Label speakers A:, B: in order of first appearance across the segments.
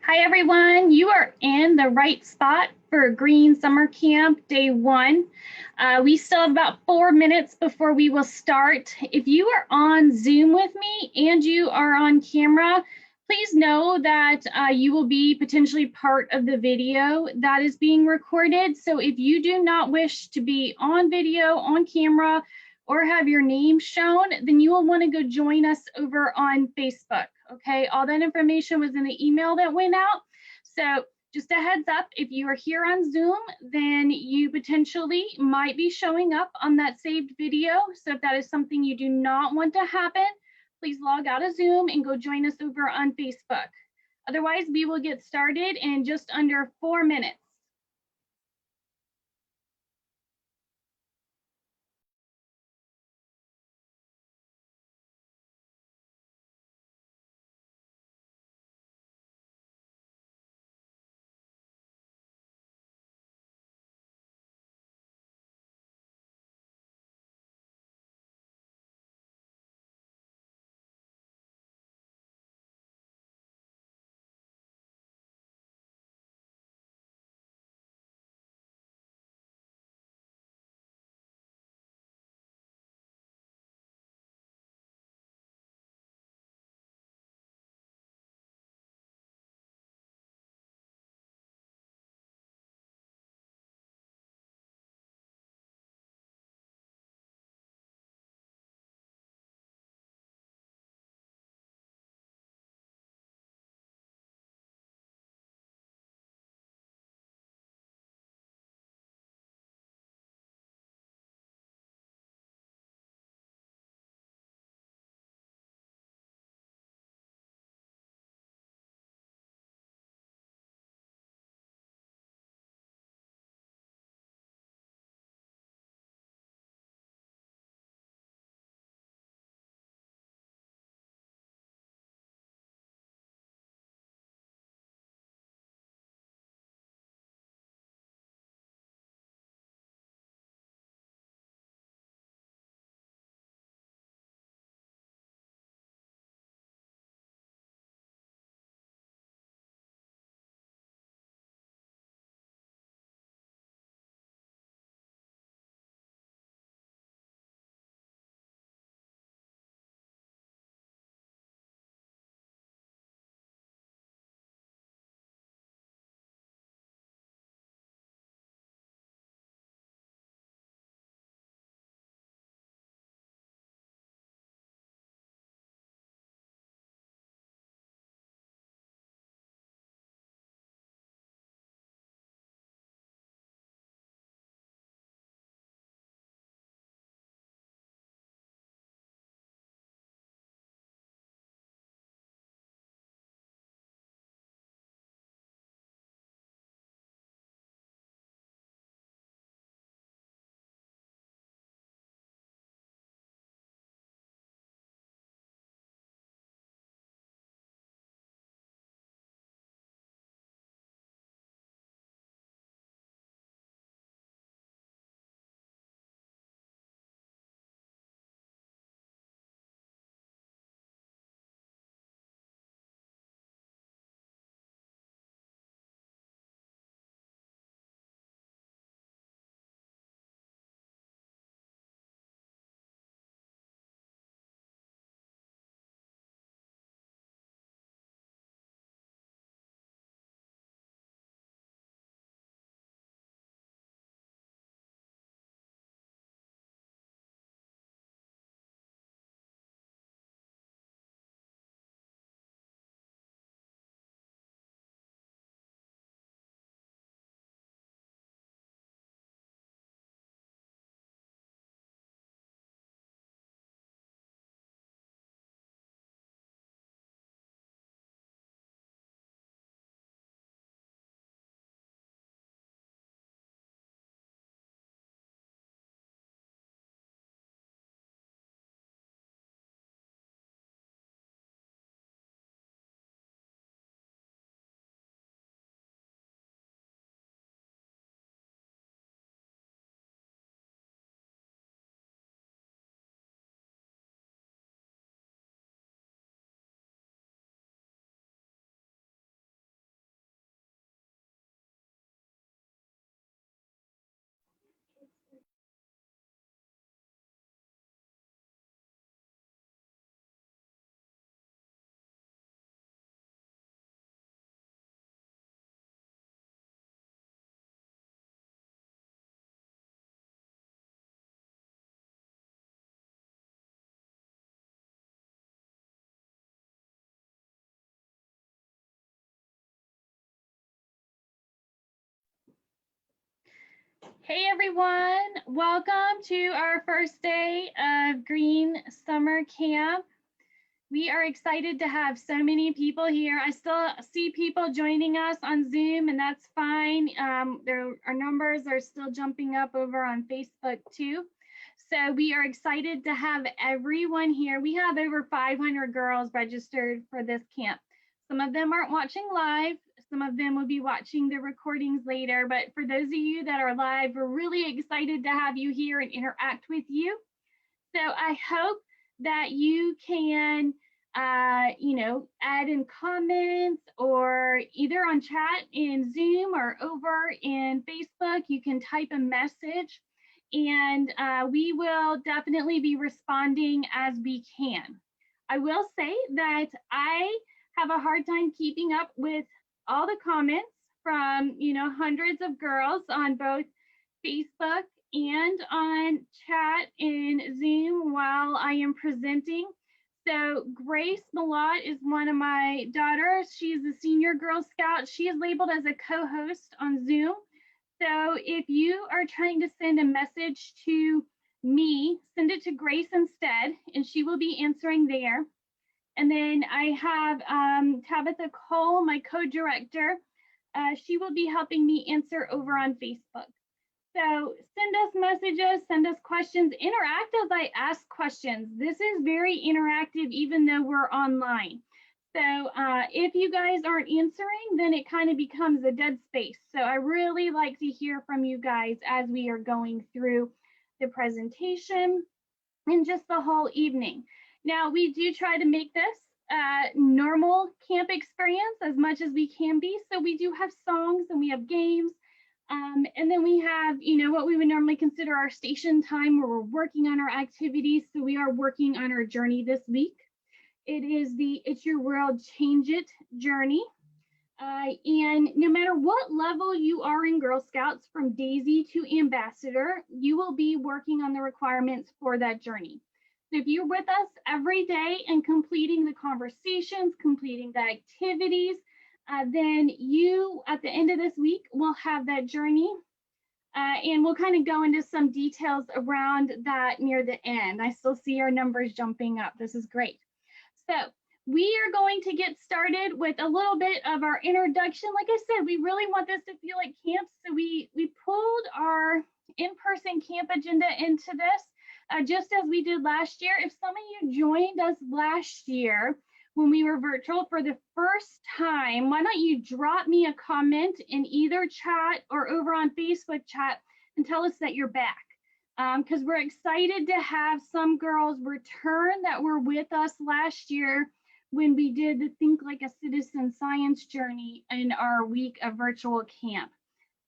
A: Hi, everyone. You are in the right spot for Greene Summer Camp Day 1. We still have about 4 minutes before we will start. If you are on Zoom with me and you are on camera, please know that you will be potentially part of the video that is being recorded. So if you do not wish to be on video, on camera, or have your name shown, then you will want to go join us over on Facebook. Okay, all that information was in the email that went out. So just a heads up, if you are here on Zoom, then you potentially might be showing up on that saved video. So if that is something you do not want to happen, please log out of Zoom and go join us over on Facebook. Otherwise, we will get started in just under 4 minutes. Hey everyone, welcome to our first day of Greene Summer Camp. We are excited to have so many people here. I still see people joining us on Zoom, and that's fine. Our numbers are still jumping up over on Facebook too. So we are excited to have everyone here. We have over 500 girls registered for this camp. Some of them aren't watching live. Some of them will be watching the recordings later. But for those of you that are live, we're really excited to have you here and interact with you. So I hope that you can, add in comments or either on chat in Zoom or over in Facebook. You can type a message and we will definitely be responding as we can. I will say that I have a hard time keeping up with all the comments from, hundreds of girls on both Facebook and on chat in Zoom while I am presenting. So Grace Malott is one of my daughters. She's a senior Girl Scout. She is labeled as a co-host on Zoom. So if you are trying to send a message to me, send it to Grace instead, and she will be answering there. And then I have Tabitha Cole, my co-director. She will be helping me answer over on Facebook. So send us messages, send us questions, interact as I ask questions. This is very interactive, even though we're online. So if you guys aren't answering, then it kind of becomes a dead space. So I really like to hear from you guys as we are going through the presentation and just the whole evening. Now, we do try to make this normal camp experience as much as we can be. So we do have songs and we have games. And then we have, what we would normally consider our station time where we're working on our activities. So we are working on our journey this week. It is the It's Your World, Change It journey. And no matter what level you are in Girl Scouts, from Daisy to Ambassador, you will be working on the requirements for that journey. So if you're with us every day and completing the conversations, completing the activities, then you, at the end of this week, will have that journey. And we'll kind of go into some details around that near the end. I still see our numbers jumping up. This is great. So we are going to get started with a little bit of our introduction. Like I said, we really want this to feel like camp. So we pulled our in-person camp agenda into this, just as we did last year. If some of you joined us last year, when we were virtual for the first time, why don't you drop me a comment in either chat or over on Facebook chat and tell us that you're back. Because we're excited to have some girls return that were with us last year when we did the Think Like a Citizen Science journey in our week of virtual camp.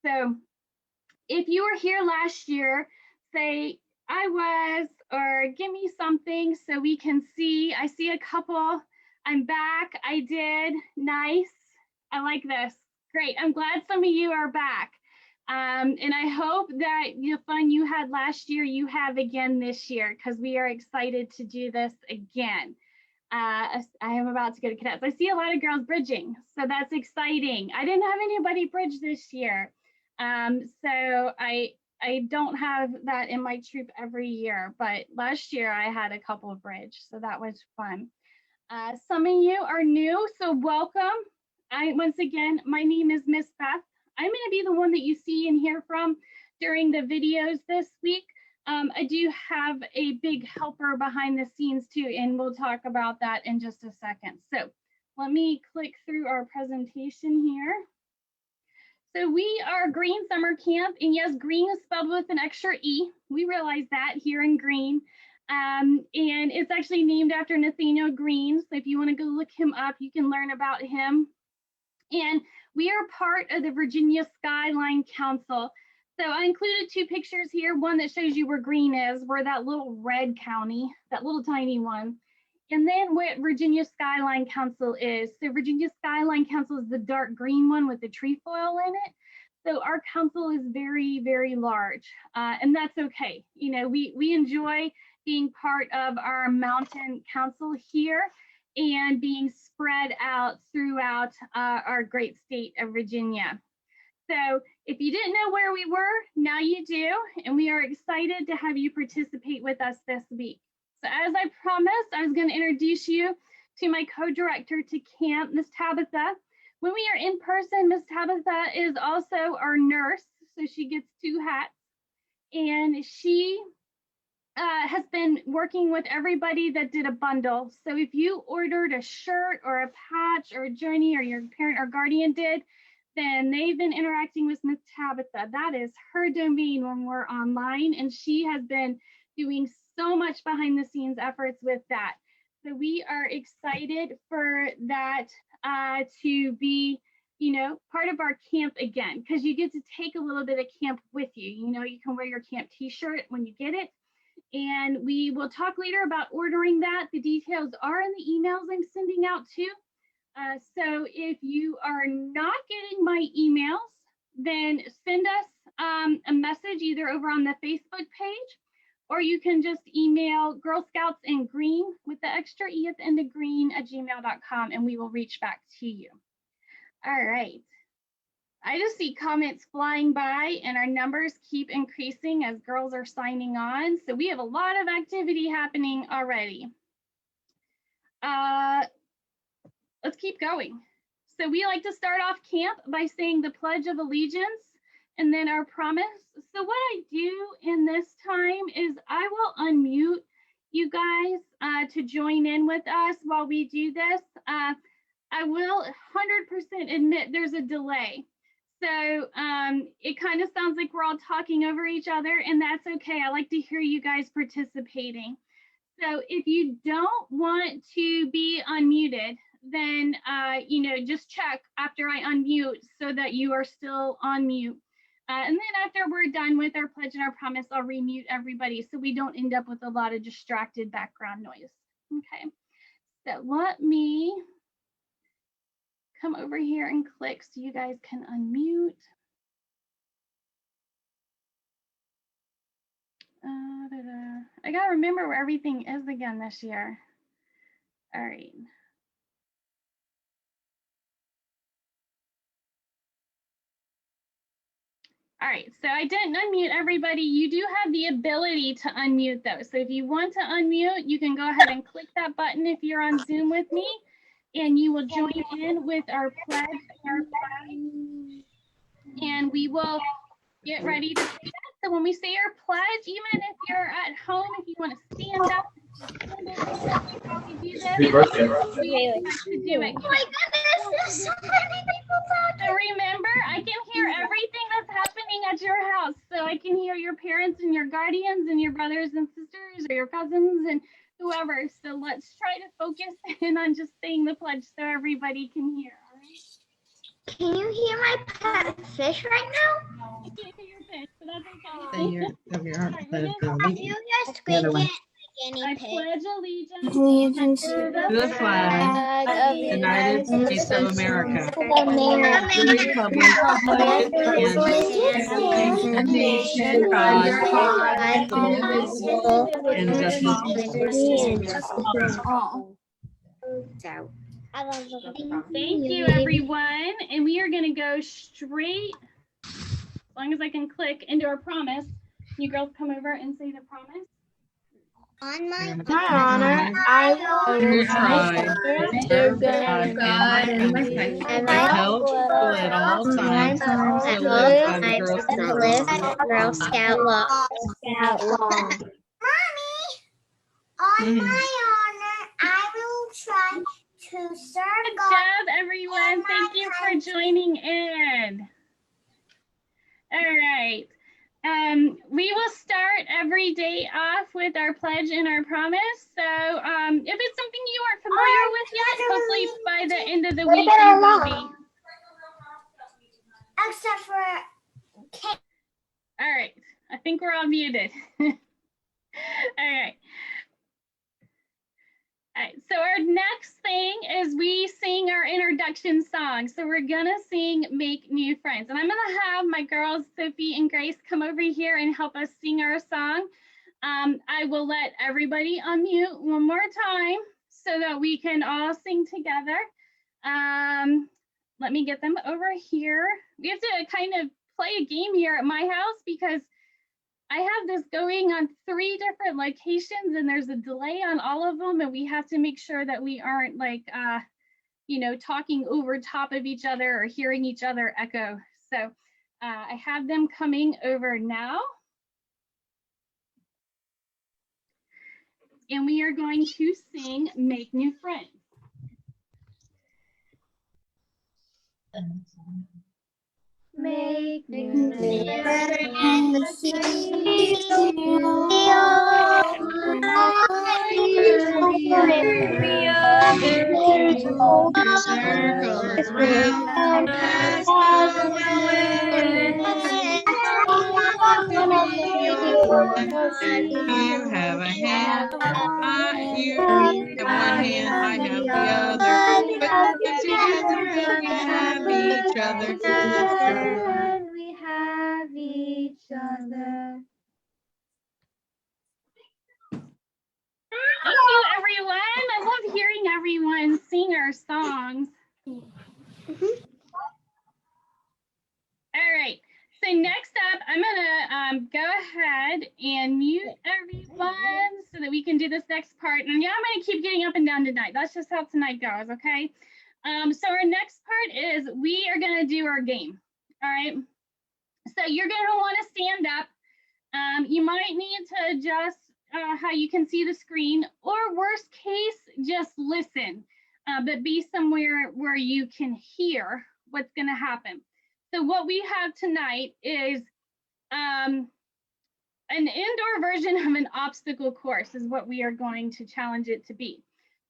A: So if you were here last year, say, I was, or give me something so we can see. I see a couple. I'm back. I did. Nice. I like this. Great. I'm glad some of you are back. And I hope that the fun you had last year, you have again this year, because we are excited to do this again. I am about to go to cadets. I see a lot of girls bridging, so that's exciting. I didn't have anybody bridge this year. So I don't have that in my troop every year, but last year I had a couple of bridge, so that was fun. Some of you are new, so welcome. Once again, my name is Miss Beth. I'm going to be the one that you see and hear from during the videos this week. I do have a big helper behind the scenes too, and we'll talk about that in just a second. So let me click through our presentation here. So we are Greene Summer Camp, and yes, Greene is spelled with an extra E. We realize that here in Greene. And it's actually named after Nathaniel Greene. So if you want to go look him up, you can learn about him. And we are part of the Virginia Skyline Council. So I included two pictures here, one that shows you where Greene is, where that little red county, that little tiny one, and then what Virginia Skyline Council is. So Virginia Skyline Council is the dark green one with the trefoil in it. So our council is very, very large, and that's okay. We enjoy being part of our mountain council here and being spread out throughout our great state of Virginia. So if you didn't know where we were, now you do, and we are excited to have you participate with us this week. So as I promised, I was going to introduce you to my co-director to camp, Miss Tabitha. When we are in person, Miss Tabitha is also our nurse, so she gets 2 hats, and she has been working with everybody that did a bundle. So if you ordered a shirt or a patch or a journey or your parent or guardian did, then they've been interacting with Miss Tabitha. That is her domain when we're online, and she has been doing so much behind the scenes efforts with that. So we are excited for that to be, you know, part of our camp again, because you get to take a little bit of camp with you. You know, you can wear your camp t-shirt when you get it. And we will talk later about ordering that. The details are in the emails I'm sending out too. So if you are not getting my emails, then send us a message either over on the Facebook page, or you can just email Girl Scouts and Greene with the extra E at the end of Greene at gmail.com, and we will reach back to you. All right. I just see comments flying by, and our numbers keep increasing as girls are signing on. So we have a lot of activity happening already. Let's keep going. So we like to start off camp by saying the Pledge of Allegiance and then our promise. So what I do in this time is I will unmute you guys to join in with us while we do this. I will 100% admit there's a delay. So it kind of sounds like we're all talking over each other, and that's okay. I like to hear you guys participating. So if you don't want to be unmuted, then you know, just check after I unmute so that you are still on mute. And then after we're done with our pledge and our promise, I'll remute everybody so we don't end up with a lot of distracted background noise. Okay, so let me come over here and click so you guys can unmute. I gotta remember where everything is again this year. All right. All right, so I didn't unmute everybody. You do have the ability to unmute though. So if you want to unmute, you can go ahead and click that button if you're on Zoom with me, and you will join in with our pledge and we will get ready to say that. So when we say our pledge, even if you're at home, if you want to stand up, we do this. We like to do it. Oh my goodness, there's so many people talking. So remember, I can hear everything that's happening at your house. So I can hear your parents and your guardians and your brothers and sisters or your cousins and whoever. So let's try to focus in on just saying the pledge so everybody can hear. All right?
B: Can you hear my pet fish right now?
A: I can't hear your fish, but that's okay.
B: You just squeak it like
A: I pledge
C: Allegiance
A: to
C: to
A: the
C: flag of the United States of America,
B: the
C: a nation under God, indivisible, and justice for all.
A: Thank you, everyone. And we are going to go straight, as long as I can click, into our promise. You girls come over and say the promise.
B: On my
C: honor, I will try
B: to
C: serve God and my country, and helpful at all times to live by the
B: Girl Scout law. On my honor, I will try to serve
A: Good
B: God.
A: job, everyone. Thank you for joining in. All right. We will start every day off with our pledge and our promise. So if it's something you aren't familiar with yet, hopefully by the end of the week you will be.
B: Except for Kate.
A: All right. I think we're all muted. All right. All right, so our next thing is we sing our introduction song. So we're gonna sing Make New Friends. And I'm gonna have my girls, Sophie and Grace, come over here and help us sing our song. I will let everybody unmute one more time so that we can all sing together. let me get them over here. We have to kind of play a game here at my house because I have this going on 3 different locations and there's a delay on all of them, and we have to make sure that we aren't like, you know, talking over top of each other or hearing each other echo. So I have them coming over now. And we are going to sing Make New Friends.
B: Make
C: new
B: friends.
C: Circles round us always. You have a hand, you have one hand, I have the other. But together and we have each other.
B: And we have each other.
A: Thank you, everyone. I love hearing everyone sing our songs. All right. So next up, I'm gonna go ahead and mute everyone so that we can do this next part. And yeah, I'm gonna keep getting up and down tonight. That's just how tonight goes, okay? So our next part is we are gonna do our game. All right. So you're gonna want to stand up. You might need to adjust how you can see the screen, or worst case, just listen, but be somewhere where you can hear what's gonna happen. So what we have tonight is an indoor version of an obstacle course is what we are going to challenge it to be.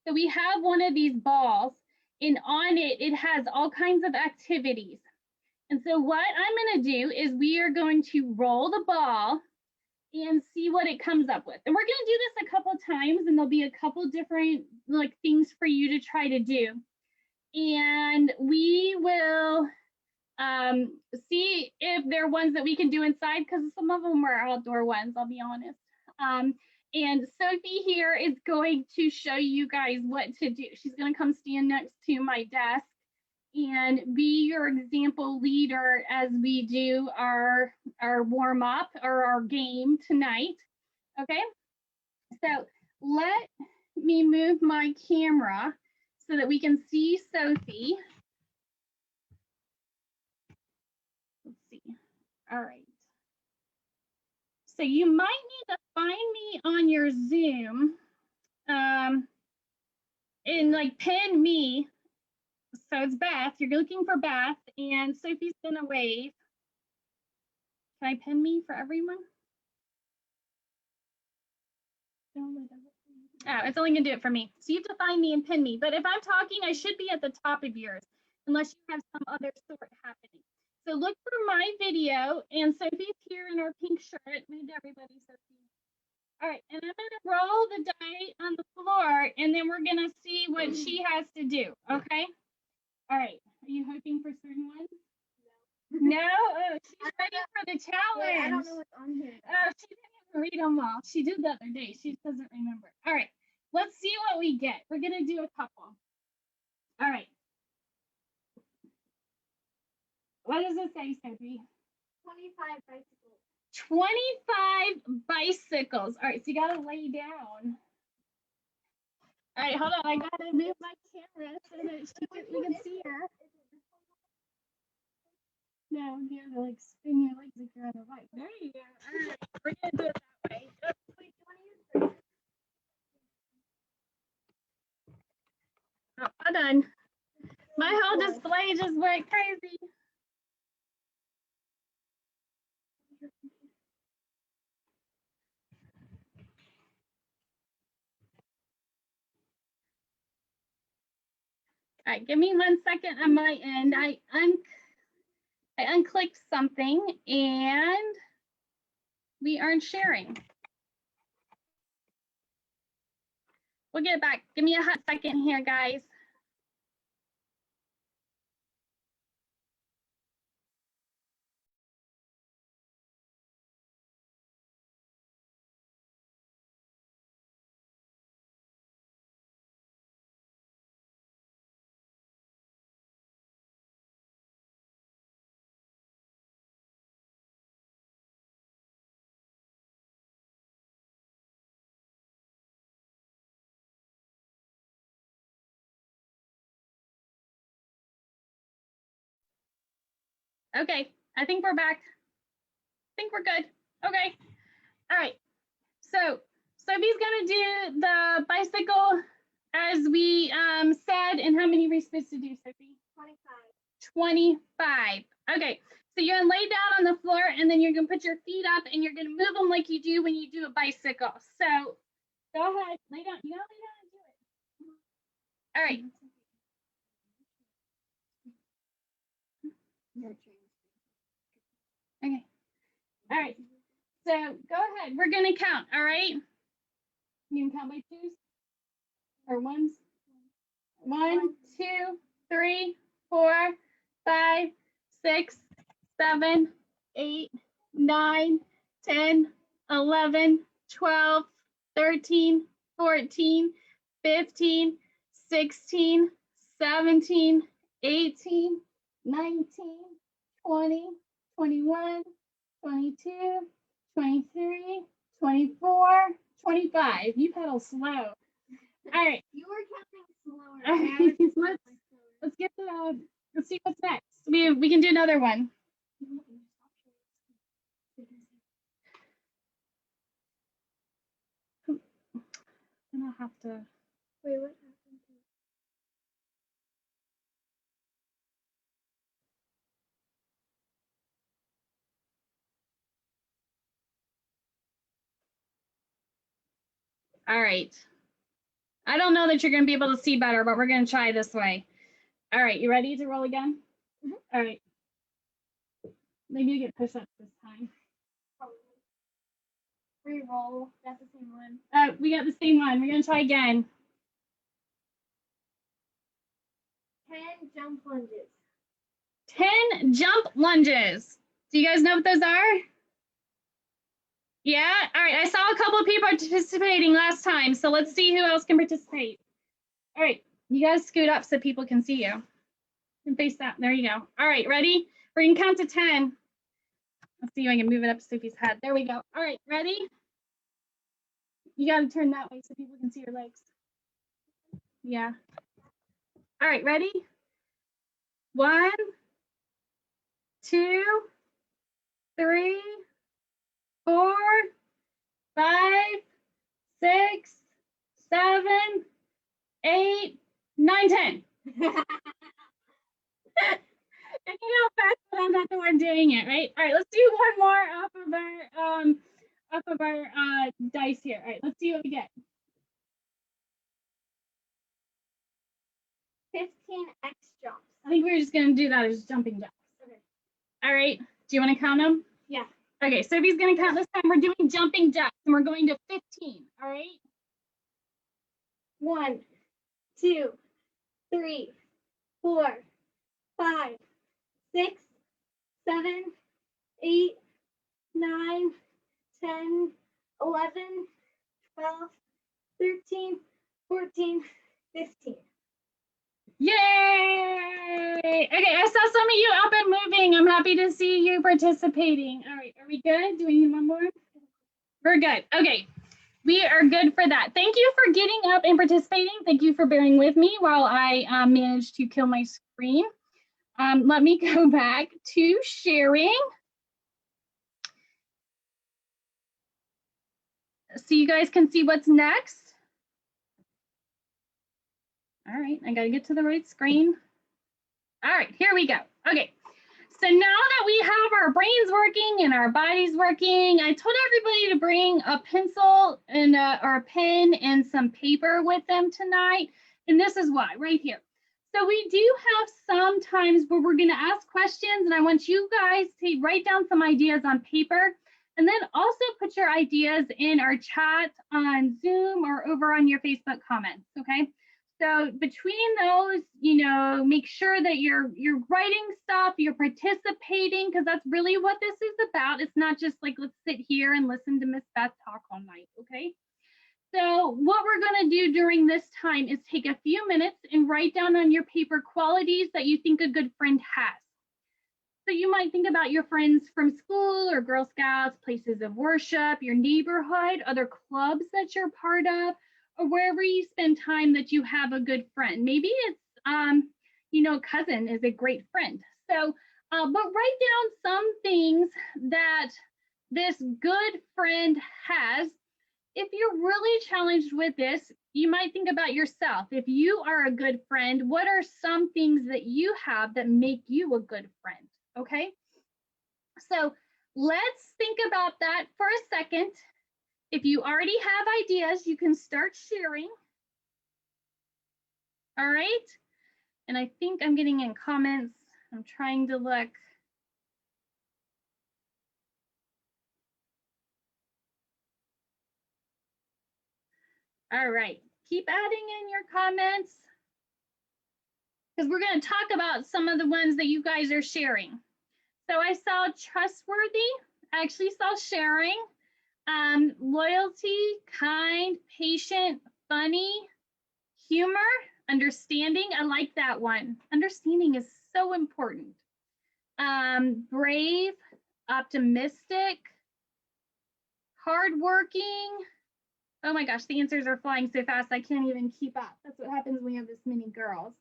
A: So we have one of these balls, and on it, it has all kinds of activities. And so what I'm gonna do is we are going to roll the ball and see what it comes up with. And we're gonna do this a couple times, and there'll be a couple different like things for you to try to do. And we will see if they're ones that we can do inside, because some of them were outdoor ones, I'll be honest. And Sophie here is going to show you guys what to do. She's gonna come stand next to my desk and be your example leader as we do our warm up or our game tonight. Okay, so let me move my camera so that we can see Sophie. Let's see. All right. So you might need to find me on your Zoom and like pin me. So it's Beth. You're looking for Beth, and Sophie's gonna wave. Can I pin me for everyone? Oh, it's only gonna do it for me. So you have to find me and pin me. But if I'm talking, I should be at the top of yours, unless you have some other sort happening. So look for my video, and Sophie's here in her pink shirt. Move everybody, Sophie. All right, and I'm gonna roll the die on the floor, and then we're gonna see what she has to do, okay? All right, are you hoping for certain ones? No? Oh, she's ready for the challenge.
B: I don't know what's on here.
A: Oh, she didn't even read them all. She did the other day. She doesn't remember. All right, let's see what we get. We're gonna do a couple. All right. What does it say, Sophie?
B: 25 bicycles.
A: 25 bicycles. All right, so you gotta lay down. All right, hold on. I gotta move my camera so that we can see her. No, you have to like spin your legs like you're on a bike. There you go. All right, we're gonna do it that way. Oh, wait, do you want to use this? Oh, all done. My whole display just went crazy. All right, give me 1 second on my end. I unclicked something and we aren't sharing. We'll get it back. Give me a hot second here, guys. Okay, I think we're back. I think we're good. Okay. All right. So Sophie's gonna do the bicycle as we said, and how many are we supposed to do, Sophie? 25. Okay. So you're gonna lay down on the floor, and then you're gonna put your feet up, and you're gonna move them like you do when you do a bicycle. So go ahead, lay down. You gotta lay down and do it. All right. Okay. All right. So go ahead. We're gonna count. All right. You can count by twos or ones. 1, 2, 3, 4, 5, 6, 7, 8, 9, 10, 11, 12, 13, 14, 15, 16, 17, 18, 19, 20, 21, 22, 23, 24, 25. You pedal slow. All right.
B: You were counting slower.
A: All right. Let's get the. Let's see what's next. We can do another one. And I'll have to.
B: Wait, what happened?
A: All right. I don't know that you're going to be able to see better, but we're going to try this way. All right. You ready to roll again?
B: Mhm.
A: All right. Maybe you get push-ups this time.
B: Re-roll. That's the same one.
A: We got the same one. We're going to try again.
B: 10 jump lunges.
A: 10 jump lunges. Do you guys know what those are? Yeah? All right. I saw a couple of people participating last time, so let's see who else can participate. All right. You guys scoot up so people can see you. And face that. There you go. All right. Ready? We're going to count to 10. Let's see if I can move it up to Sophie's head. There we go. All right. Ready? You got to turn that way so people can see your legs. Yeah. All right. Ready? 1, 2, 3, 4, 5, 6, 7, 8, 9, 10. And you know how fast I'm not the one doing it, right? All right, let's do one more off of our dice here. All right, let's see what we get.
B: 15 X jumps.
A: I think we're just gonna do that as jumping jacks. Okay. All right. Do you want to count them?
B: Yeah.
A: Okay, Sophie's gonna count this time. We're doing jumping jacks, and we're going to 15. All right.
B: 1, 2, 3, 4, 5, 6, 7, 8, 9, 10, 11, 12, 13, 14, 15.
A: Yay! Okay, I saw some of you up and moving. I'm happy to see you participating. All right, are we good? Do we need one more? We're good. Okay, we are good for that. Thank you for getting up and participating. Thank you for bearing with me while I managed to kill my screen. Let me go back to sharing. So you guys can see what's next. All right, I gotta get to the right screen. All right, here we go. Okay, so now that we have our brains working and our bodies working, I told everybody to bring a pencil and or a pen and some paper with them tonight. And this is why, right here. So we do have some times where we're gonna ask questions, and I want you guys to write down some ideas on paper, and then also put your ideas in our chat on Zoom or over on your Facebook comments, okay? So between those, you know, make sure that you're writing stuff, you're participating, because that's really what this is about. It's not just like, let's sit here and listen to Miss Beth talk all night, okay? So what we're gonna do during this time is take a few minutes and write down on your paper qualities that you think a good friend has. So you might think about your friends from school or Girl Scouts, places of worship, your neighborhood, other clubs that you're part of, or wherever you spend time that you have a good friend. Maybe it's, you know, cousin is a great friend. So But write down some things that this good friend has. If you're really challenged with this, you might think about yourself. If you are a good friend, what are some things that you have that make you a good friend? Okay, so let's think about that for a second. If you already have ideas, you can start sharing. All right, and I think I'm getting in comments. I'm trying to look. All right, keep adding in your comments because we're going to talk about some of the ones that you guys are sharing. So I saw trustworthy, I actually saw sharing, loyalty, kind, patient, funny, humor, understanding. I like that one. Understanding is so important. Brave, optimistic, hardworking. Oh my gosh, the answers are flying so fast I can't even keep up. That's what happens when you have this many girls.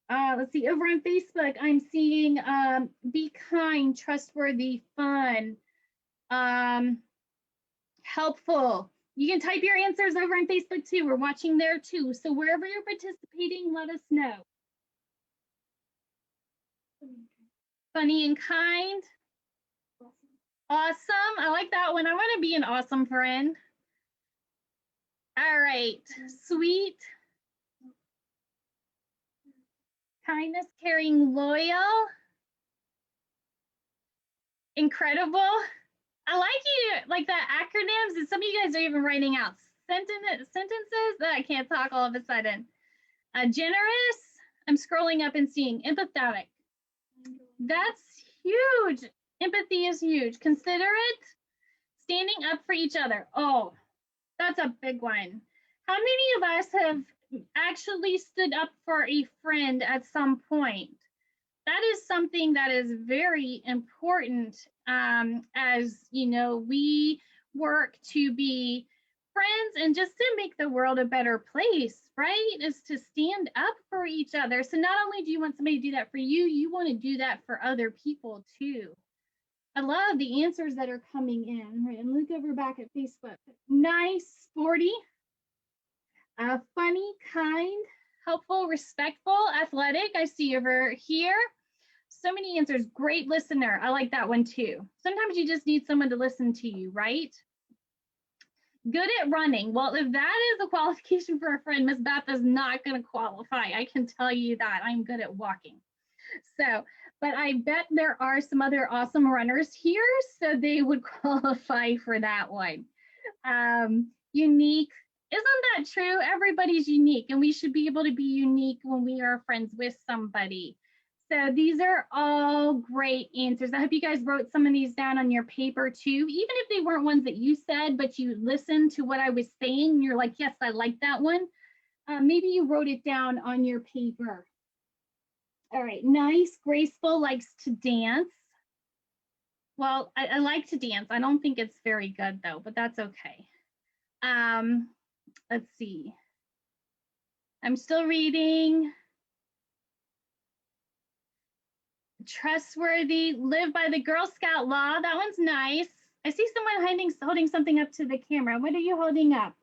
A: Let's see, over on Facebook, I'm seeing be kind, trustworthy, fun, helpful. You can type your answers over on Facebook too. We're watching there too. So wherever you're participating, let us know. Funny and kind. Awesome. I like that one. I want to be an awesome friend. All right. Sweet. Kindness, caring, loyal. Incredible. I like you, like the acronyms, and some of you guys are even writing out sentences that I can't talk all of a sudden. Generous, I'm scrolling up and seeing empathetic. That's huge. Empathy is huge. Considerate, standing up for each other. Oh, that's a big one. How many of us have actually stood up for a friend at some point? That is something that is very important as, you know, we work to be friends and just to make the world a better place, right? Is to stand up for each other. So not only do you want somebody to do that for you, you want to do that for other people too. I love the answers that are coming in. Right, and look over back at Facebook. Nice, sporty, funny, kind, helpful, respectful, athletic. I see over here. So many answers. Great listener. I like that one too. Sometimes you just need someone to listen to you, right? Good at running. Well, if that is a qualification for a friend, Miss Beth is not going to qualify. I can tell you that. I'm good at walking. So, but I bet there are some other awesome runners here, so they would qualify for that one. Unique. Isn't that true? Everybody's unique, and we should be able to be unique when we are friends with somebody. So these are all great answers. I hope you guys wrote some of these down on your paper too, even if they weren't ones that you said, but you listened to what I was saying and you're like, yes, I like that one. Maybe you wrote it down on your paper. All right, nice, graceful, likes to dance. Well, I like to dance. I don't think it's very good though, but that's okay. Let's see. I'm still reading. Trustworthy, live by the Girl Scout law. That one's nice. I see someone holding something up to the camera. What are you holding up?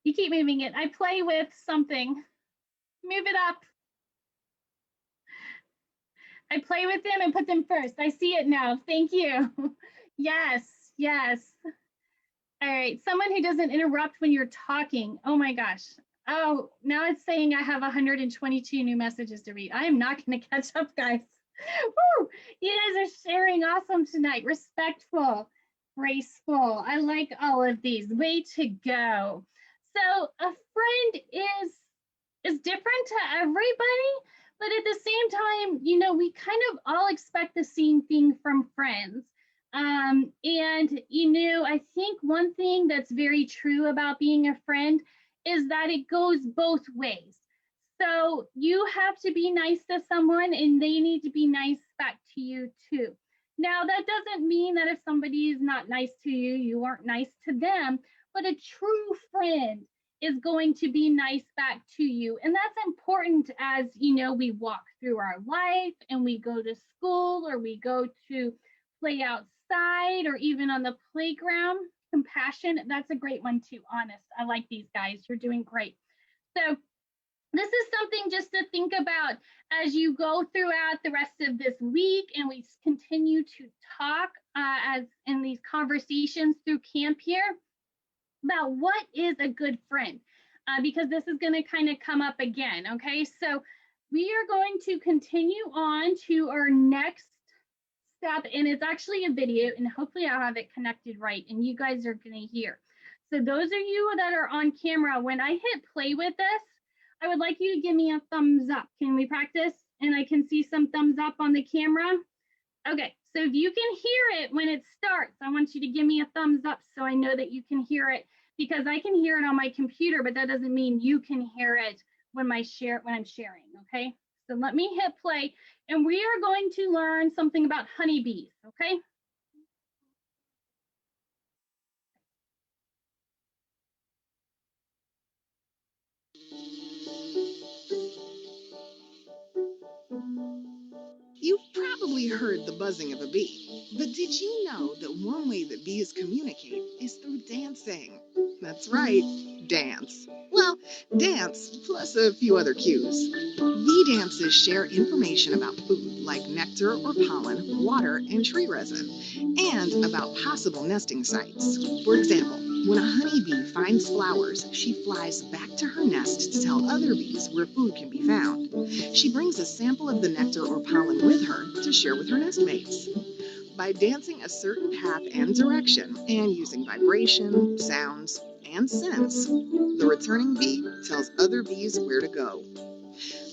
A: You keep moving it. I play with something. Move it up. I play with them and put them first. I see it now. Thank you. Yes, yes. All right. Someone who doesn't interrupt when you're talking. Oh my gosh. Oh, now it's saying I have 122 new messages to read. I am not going to catch up, guys. Woo! You guys are sharing awesome tonight. Respectful, graceful. I like all of these. Way to go. So a friend is different to everybody, but at the same time, you know, we kind of all expect the same thing from friends. And, you know, I think one thing that's very true about being a friend is that it goes both ways. So you have to be nice to someone and they need to be nice back to you too. Now, that doesn't mean that if somebody is not nice to you, you aren't nice to them, but a true friend is going to be nice back to you. And that's important as, you know, we walk through our life and we go to school or we go to play outside or even on the playground. Compassion, that's a great one too, honest. I like these guys. You're doing great. So this is something just to think about as you go throughout the rest of this week and we continue to talk as in these conversations through camp here about what is a good friend, because this is going to kind of come up again. Okay, so we are going to continue on to our next step, and it's actually a video, and hopefully I'll have it connected right and you guys are going to hear. So those of you that are on camera, when I hit play with this, I would like you to give me a thumbs up. Can we practice? And I can see some thumbs up on the camera. Okay, so if you can hear it when it starts, I want you to give me a thumbs up so I know that you can hear it, because I can hear it on my computer, but that doesn't mean you can hear it when I'm sharing, okay? So let me hit play, and we are going to learn something about honeybees, okay?
D: You've probably heard the buzzing of a bee, but did you know that one way that bees communicate is through dancing? That's right, dance. Well, dance plus a few other cues. Bee dances share information about food like nectar or pollen, water, and tree resin, and about possible nesting sites. For example, when a honeybee finds flowers, she flies back to her nest to tell other bees where food can be found. She brings a sample of the nectar or pollen with her to share with her nestmates. By dancing a certain path and direction and using vibration, sounds, and scents, the returning bee tells other bees where to go.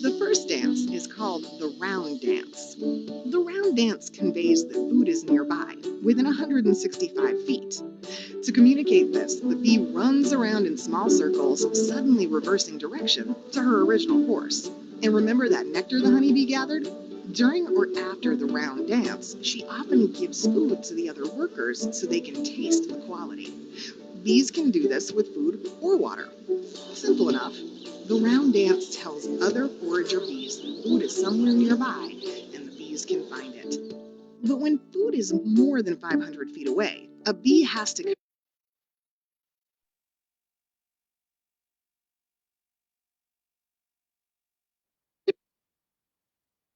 D: The first dance is called the round dance. The round dance conveys that food is nearby, within 165 feet. To communicate this, the bee runs around in small circles, suddenly reversing direction to her original course. And remember that nectar the honeybee gathered? During or after the round dance, she often gives food to the other workers so they can taste the quality. Bees can do this with food or water. Simple enough. The round dance tells other forager bees that food is somewhere nearby and the bees can find it. But when food is more than 500 feet away, a bee has to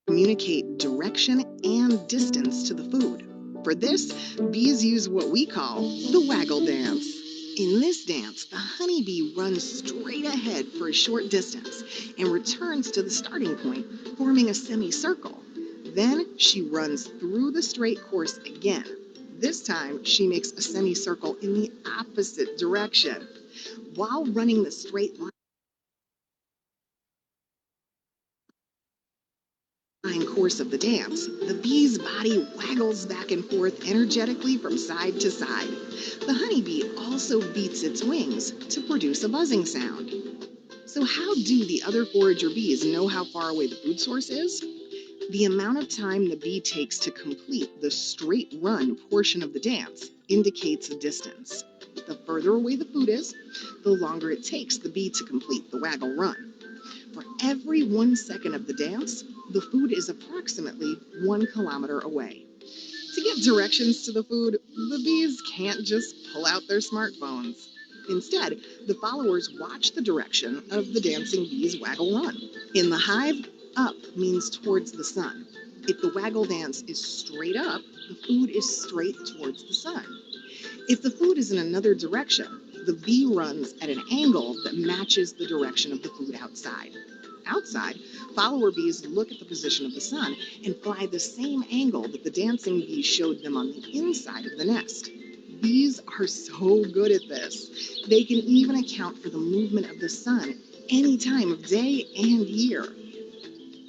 D: communicate direction and distance to the food. For this, bees use what we call the waggle dance. In this dance, the honeybee runs straight ahead for a short distance and returns to the starting point, forming a semicircle. Then she runs through the straight course again. This time, she makes a semicircle in the opposite direction. While running the straight line course of the dance, the bee's body waggles back and forth energetically from side to side. The honeybee also beats its wings to produce a buzzing sound. So how do the other forager bees know how far away the food source is? The amount of time the bee takes to complete the straight run portion of the dance indicates a distance. The further away the food is, the longer it takes the bee to complete the waggle run. For every 1 second of the dance, the food is approximately 1 kilometer away. To get directions to the food, the bees can't just pull out their smartphones. Instead, the followers watch the direction of the dancing bee's waggle run. In the hive, up means towards the sun. If the waggle dance is straight up, the food is straight towards the sun. If the food is in another direction, the bee runs at an angle that matches the direction of the food outside. Outside, follower bees look at the position of the sun and fly the same angle that the dancing bee showed them on the inside of the nest. Bees are so good at this. They can even account for the movement of the sun any time of day and year.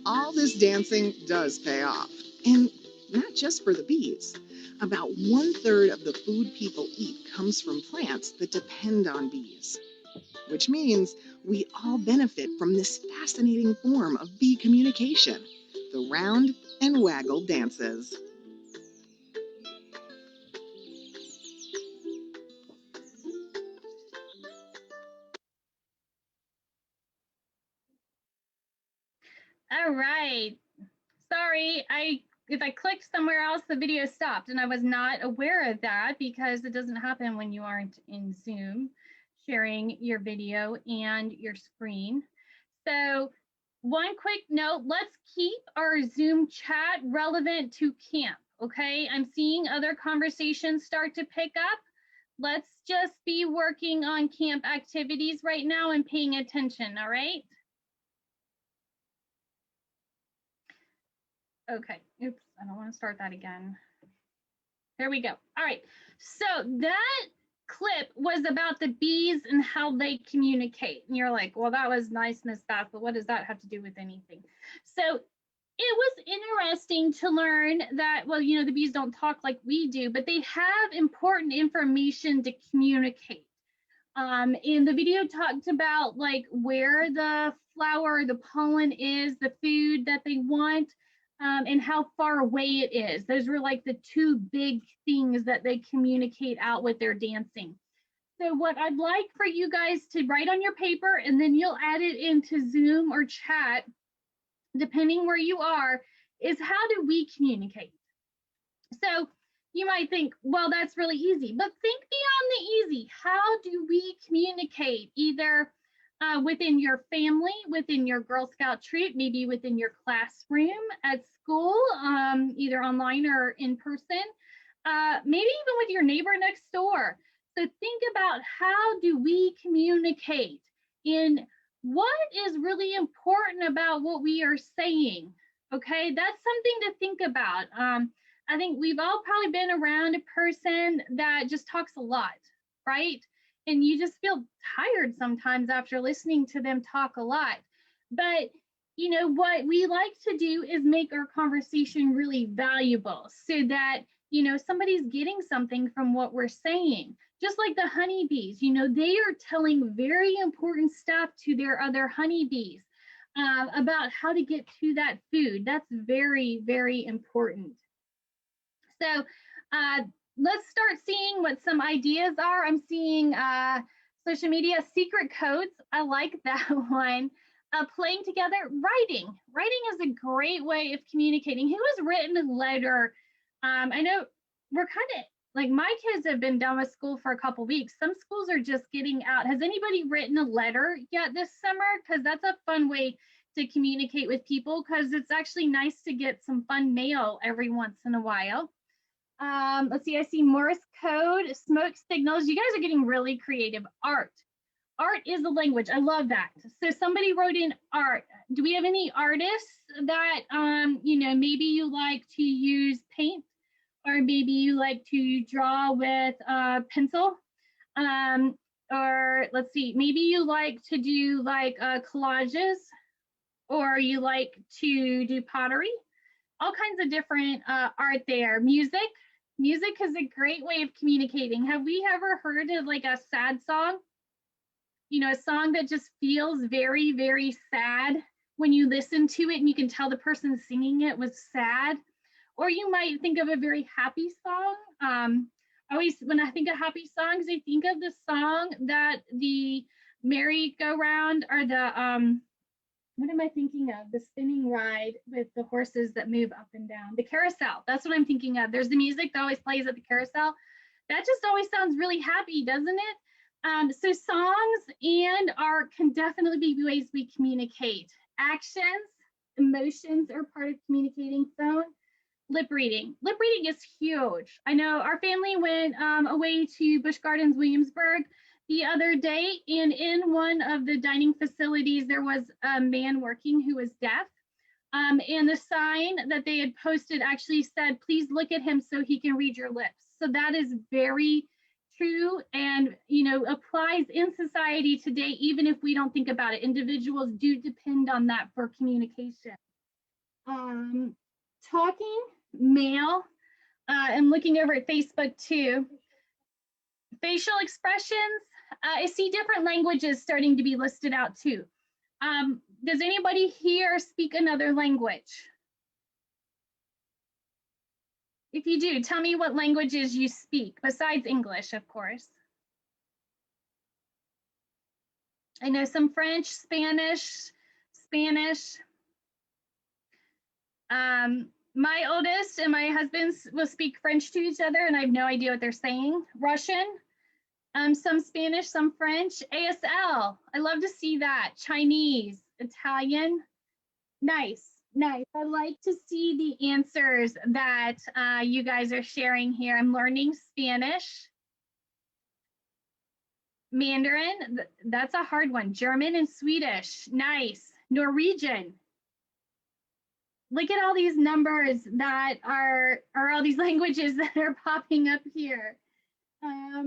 D: All this dancing does pay off, and not just for the bees. About 1/3 of the food people eat comes from plants that depend on bees, which means we all benefit from this fascinating form of bee communication, the round and waggle dances.
A: All right. Sorry, if I clicked somewhere else, the video stopped, and I was not aware of that because it doesn't happen when you aren't in Zoom sharing your video and your screen. So one quick note, let's keep our Zoom chat relevant to camp, okay? I'm seeing other conversations start to pick up. Let's just be working on camp activities right now and paying attention, all right? Okay, oops, I don't want to start that again. There we go. All right, so that clip was about the bees and how they communicate. And you're like, well, that was nice, Miss Beth, but what does that have to do with anything? So it was interesting to learn that, well, you know, the bees don't talk like we do, but they have important information to communicate. And the video talked about like where the flower, the pollen is, the food that they want, and how far away it is. Those were like the two big things that they communicate out with their dancing. So what I'd like for you guys to write on your paper, and then you'll add it into Zoom or chat, depending where you are, is how do we communicate? So you might think, well, that's really easy, but think beyond the easy. How do we communicate either within your family, within your Girl Scout troop, maybe within your classroom at school, either online or in person, maybe even with your neighbor next door. So think about how do we communicate in what is really important about what we are saying. Okay, that's something to think about. I think we've all probably been around a person that just talks a lot, right? And you just feel tired sometimes after listening to them talk a lot. But you know what we like to do is make our conversation really valuable so that, you know, somebody's getting something from what we're saying. Just like the honeybees, you know, they are telling very important stuff to their other honeybees about how to get to that food. That's very, very important. So let's start seeing what some ideas are. I'm seeing social media secret codes. I like that one. Playing together, writing. Writing is a great way of communicating. Who has written a letter? I know we're kind of like, my kids have been done with school for a couple weeks. Some schools are just getting out. Has anybody written a letter yet this summer? Because that's a fun way to communicate with people, because it's actually nice to get some fun mail every once in a while. Let's see, I see Morse code, smoke signals. You guys are getting really creative. Art. Art is a language. I love that. So somebody wrote in art. Do we have any artists that, you know, maybe you like to use paint, or maybe you like to draw with pencil? Or let's see, maybe you like to do like collages, or you like to do pottery. All kinds of different art there. Music. Music is a great way of communicating. Have we ever heard of like a sad song? You know, a song that just feels very, very sad when you listen to it and you can tell the person singing it was sad. Or you might think of a very happy song. Always, when I think of happy songs, I think of the song that the merry-go-round, or the, what am I thinking of? The spinning ride with the horses that move up and down. The carousel. That's what I'm thinking of. There's the music that always plays at the carousel. That just always sounds really happy, doesn't it? So songs and art can definitely be ways we communicate. Actions, emotions are part of communicating. Phone, lip reading. Lip reading is huge. I know our family went away to Busch Gardens, Williamsburg the other day, and in one of the dining facilities, there was a man working who was deaf. And the sign that they had posted actually said, please look at him so he can read your lips. So that is very true, and, you know, applies in society today, even if we don't think about it. Individuals do depend on that for communication. Talking, mail, and looking over at Facebook too. Facial expressions, I see different languages starting to be listed out too. Does anybody here speak another language? If you do, tell me what languages you speak, besides English, of course. I know some French, Spanish. My oldest and my husband will speak French to each other, and I have no idea what they're saying. Russian, some Spanish, some French. ASL, I love to see that. Chinese, Italian, nice, nice. I like to see the answers that you guys are sharing here. I'm learning Spanish. Mandarin, that's a hard one. German and Swedish, nice. Norwegian. Look at all these numbers that are all these languages that are popping up here. I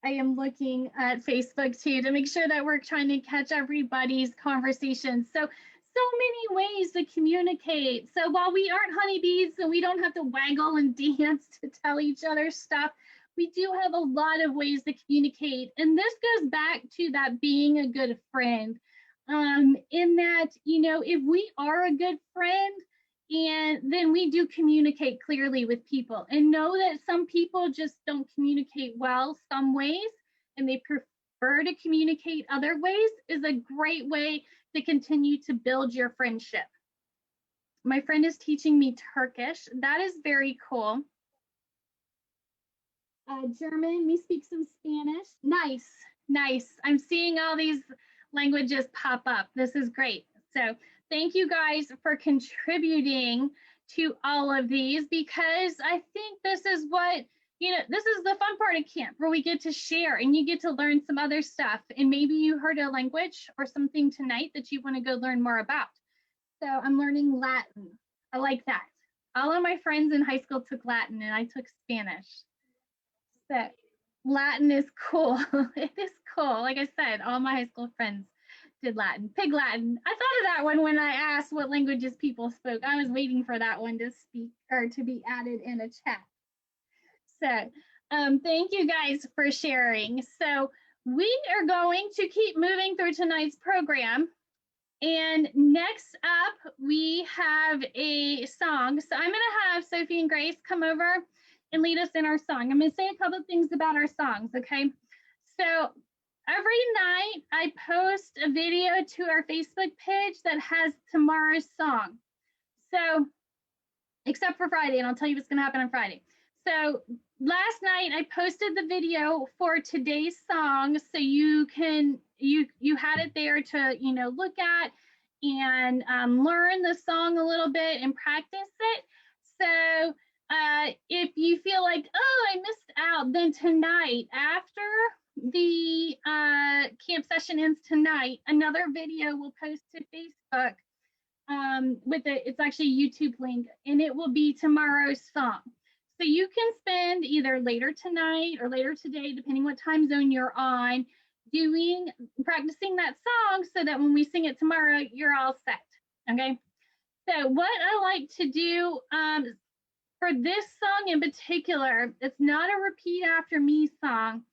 A: am looking at Facebook too to make sure that we're trying to catch everybody's conversation. So many ways to communicate. So while we aren't honeybees and we don't have to waggle and dance to tell each other stuff, we do have a lot of ways to communicate. And this goes back to that being a good friend. In that, you know, if we are a good friend, and then we do communicate clearly with people, and know that some people just don't communicate well some ways, and they prefer to communicate other ways, is a great way to continue to build your friendship. My friend is teaching me Turkish. That is very cool. German, we speak some Spanish. Nice, nice. I'm seeing all these languages pop up. This is great. So thank you guys for contributing to all of these, because I think this is what, you know, this is the fun part of camp, where we get to share and you get to learn some other stuff. And maybe you heard a language or something tonight that you want to go learn more about. So I'm learning Latin. I like that. All of my friends in high school took Latin and I took Spanish. So Latin is cool. It is cool. Like I said, all my high school friends did Latin. Pig Latin. I thought of that one when I asked what languages people spoke. I was waiting for that one to speak or to be added in a chat. So thank you guys for sharing. So we are going to keep moving through tonight's program. And next up, we have a song. So I'm going to have Sophie and Grace come over and lead us in our song. I'm going to say a couple of things about our songs, okay? So every night I post a video to our Facebook page that has tomorrow's song. So, except for Friday, and I'll tell you what's going to happen on Friday. So last night I posted the video for today's song, so you can you had it there to, you know, look at and learn the song a little bit and practice it. So if you feel like, oh, I missed out, then tonight, after the camp session ends tonight, another video will post to Facebook with it's actually a YouTube link, and it will be tomorrow's song. So you can spend either later tonight or later today, depending what time zone you're on, practicing that song so that when we sing it tomorrow, you're all set, okay? So what I like to do for this song in particular, it's not a repeat after me song.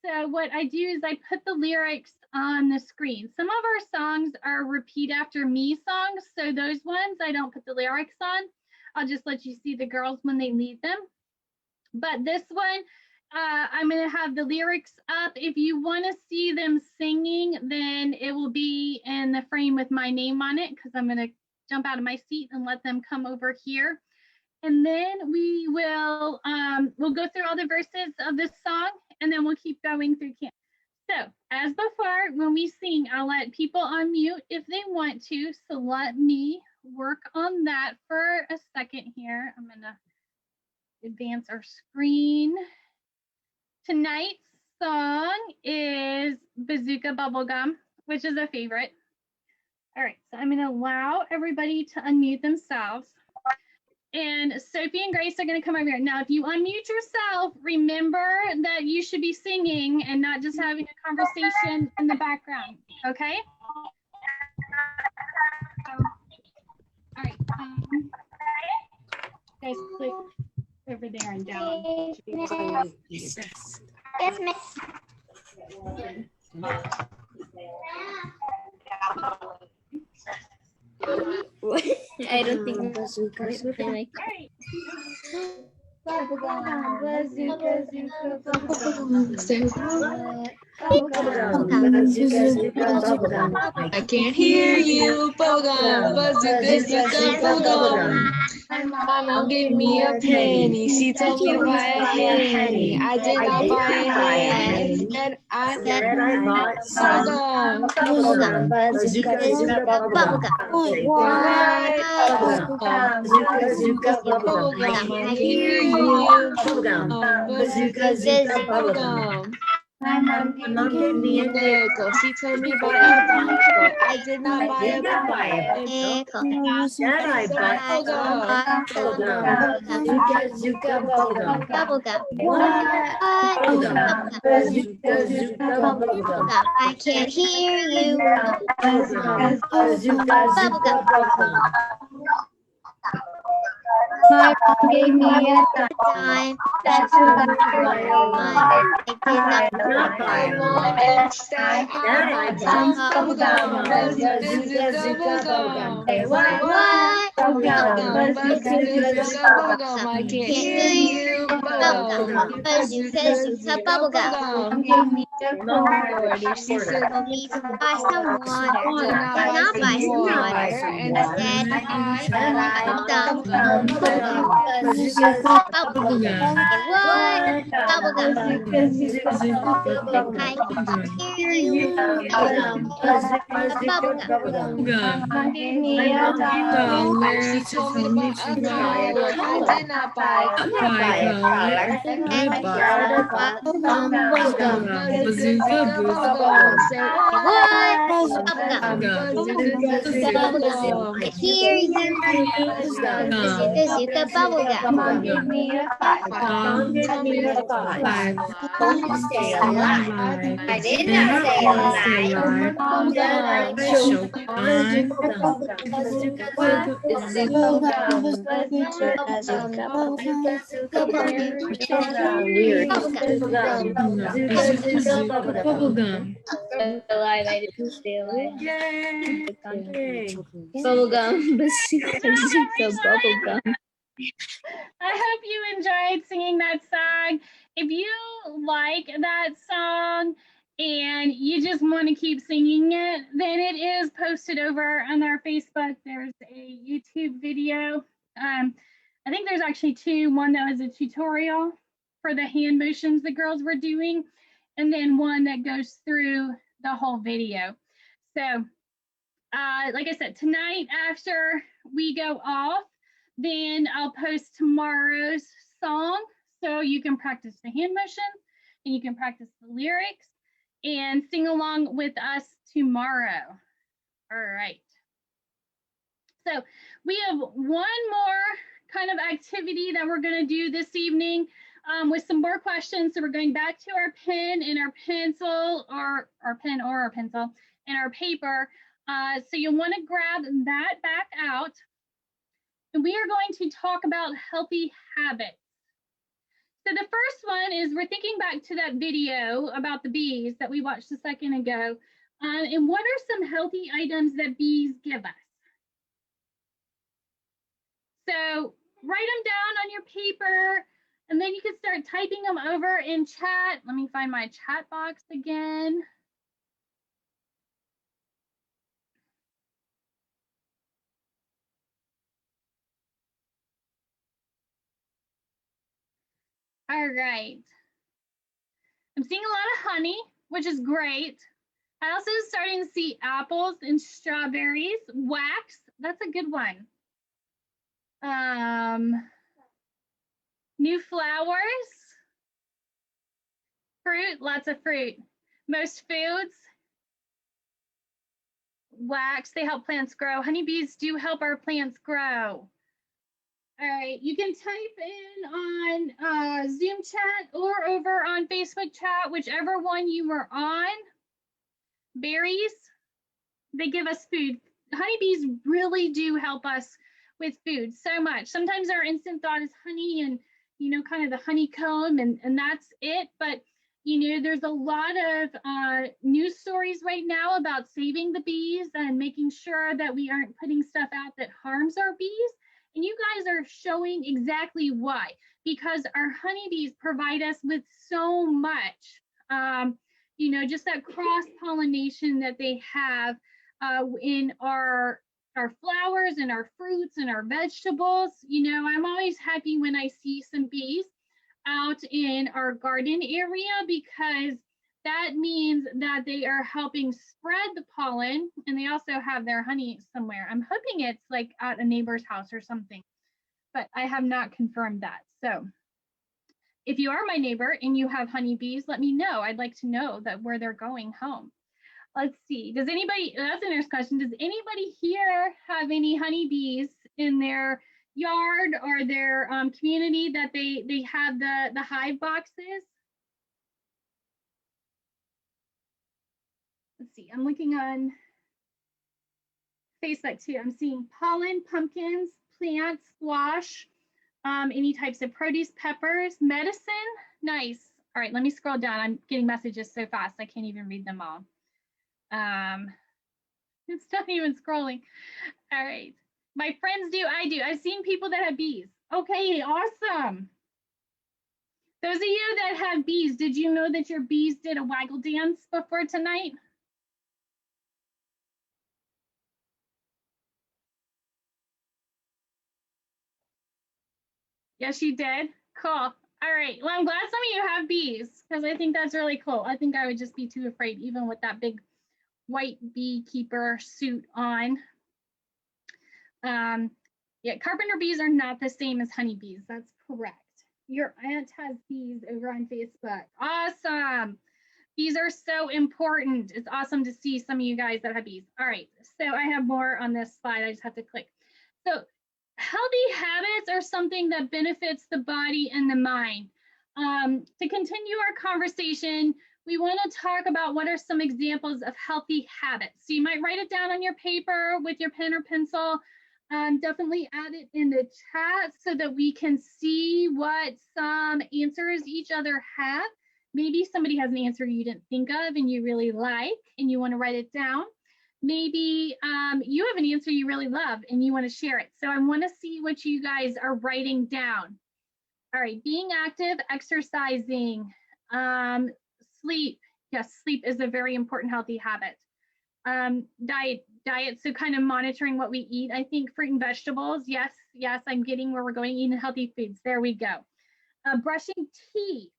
A: So what I do is I put the lyrics on the screen. Some of our songs are repeat after me songs, so those ones I don't put the lyrics on. I'll just let you see the girls when they lead them. But this one, I'm going to have the lyrics up. If you want to see them singing, then it will be in the frame with my name on it, because I'm going to jump out of my seat and let them come over here. And then we will we'll go through all the verses of this song, and then we'll keep going through camp. So as before, when we sing, I'll let people unmute if they want to. So let me work on that for a second here. I'm gonna advance our screen. Tonight's song is Bazooka Bubblegum, which is a favorite. All right, so I'm gonna allow everybody to unmute themselves. And Sophie and Grace are going to come over here. Now, if you unmute yourself, remember that you should be singing and not just having a conversation in the background, okay? All right. Guys, click over there and down.
B: Yes, miss.
E: I don't think bazookas would like.
A: All right. Bubblegum, bazooka, zooka, bubblegum.
C: Say,
B: Bubblegum.
C: I can't hear you. Bubblegum, bazooka, bazooka, bubblegum. My mom gave me a penny. She told me to buy a henny. I did not buy a henny. Instead, I bought bubblegum.
B: Bubblegum. Bazooka, bubblegum.
C: What? Bazooka, bubblegum. I can't hear you. Bazooka, bubblegum.
A: My mom
C: My mom gave me a nickel. She told me to buy a pickle. I did not buy a pickle. Instead, I bought bubblegum.
B: Bubblegum.
A: What?
B: Bubblegum. Bubblegum. I can't hear you. Bubblegum.
A: My mom gave me a
B: Time.
A: that's a buy
B: I did not
C: My mom instead I bought some bubblegum. Bazooka, bubblegum.
A: Say what?
B: What?
C: Bubblegum, bazooka, bubblegum. I can't hear you. Bubblegum, bazooka, bubblegum.
B: Bubblegum.
A: Give me a
C: Mom
A: quarter.
C: ordered. She said,
B: Told me to buy some water.
C: did not
B: Did
C: buy
B: not buy
C: some
B: some
C: water.
B: water.
C: Instead, I
B: Bought
C: bought
B: some
C: bubblegum.
B: bubblegum. Say what? Bubblegum. I can hear you. Bubblegum.
A: Mom gave me a dollar.
C: She told me to buy a collar. I did not buy a collar.
B: I bought some bubblegum.
C: Bazooka, bubblegum. Say
B: What?
C: what?
B: Bubblegum.
C: Bazooka, bubblegum.
B: I hear you. Bazooka bubblegum.
A: Mom gave me a five.
C: Tell me to buy.
B: Stay alive. I did not say a lie.
C: Bubblegum.
E: Alive, I didn't stay alive.
C: Yay.
E: Bubblegum, bazooka, bubblegum.
A: I hope you enjoyed singing that song. If you like that song and you just want to keep singing it, then it is posted over on our Facebook. There's a YouTube video. I think there's actually two. One that was a tutorial for the hand motions the girls were doing, and then one that goes through the whole video. So, like I said, tonight after we go off, then I'll post tomorrow's song so you can practice the hand motion and you can practice the lyrics and sing along with us tomorrow. All right. So we have one more kind of activity that we're going to do this evening with some more questions. So we're going back to our pen and our pencil, or our pen or our pencil and our paper. So you'll want to grab that back out. And we are going to talk about healthy habits. So the first one is we're thinking back to that video about the bees that we watched a second ago. And what are some healthy items that bees give us? So write them down on your paper, and then you can start typing them over in chat. Let me find my chat box again. All right. I'm seeing a lot of honey, which is great. I also starting to see apples and strawberries. Wax, that's a good one. New flowers. Fruit, lots of fruit. Most foods. Wax, they help plants grow. Honeybees do help our plants grow. All right, you can type in on Zoom chat or over on Facebook chat, whichever one you were on. Berries, they give us food. Honeybees really do help us with food so much. Sometimes our instant thought is honey and, you know, kind of the honeycomb and that's it. But, you know, there's a lot of news stories right now about saving the bees and making sure that we aren't putting stuff out that harms our bees. And you guys are showing exactly why, because our honeybees provide us with so much. You know, just that cross pollination that they have in our flowers and our fruits and our vegetables. You know, I'm always happy when I see some bees out in our garden area, because that means that they are helping spread the pollen, and they also have their honey somewhere. I'm hoping it's like at a neighbor's house or something, but I have not confirmed that. So if you are my neighbor and you have honeybees, let me know. I'd like to know that where they're going home. Let's see. Does anybody, that's the next question. Does anybody here have any honeybees in their yard or their community that they have the hive boxes? Let's see. I'm looking on Facebook too. I'm seeing pollen, pumpkins, plants, squash, any types of produce, peppers, medicine. Nice. All right, let me scroll down. I'm getting messages so fast I can't even read them all. It's not even scrolling. All right. My friends do, I do. I've seen people that have bees. Okay, awesome. Those of you that have bees, did you know that your bees did a waggle dance before tonight? Yes, you did. Cool. All right. Well, I'm glad some of you have bees, because I think that's really cool. I think I would just be too afraid, even with that big white beekeeper suit on. Yeah, carpenter bees are not the same as honeybees. That's correct. Your aunt has bees over on Facebook. Awesome. Bees are so important. It's awesome to see some of you guys that have bees. All right, so I have more on this slide. I just have to click. So healthy habits are something that benefits the body and the mind. To continue our conversation, we want to talk about what are some examples of healthy habits. So you might write it down on your paper with your pen or pencil. Definitely add it in the chat so that we can see what some answers each other have. Maybe somebody has an answer you didn't think of and you really like and you want to write it down. Maybe you have an answer you really love and you want to share it. So I want to see what you guys are writing down. All right, being active, exercising, sleep. Yes, sleep is a very important healthy habit. Diet, so kind of monitoring what we eat. I think fruit and vegetables, yes, I'm getting where we're going, eating healthy foods. There we go. Brushing teeth,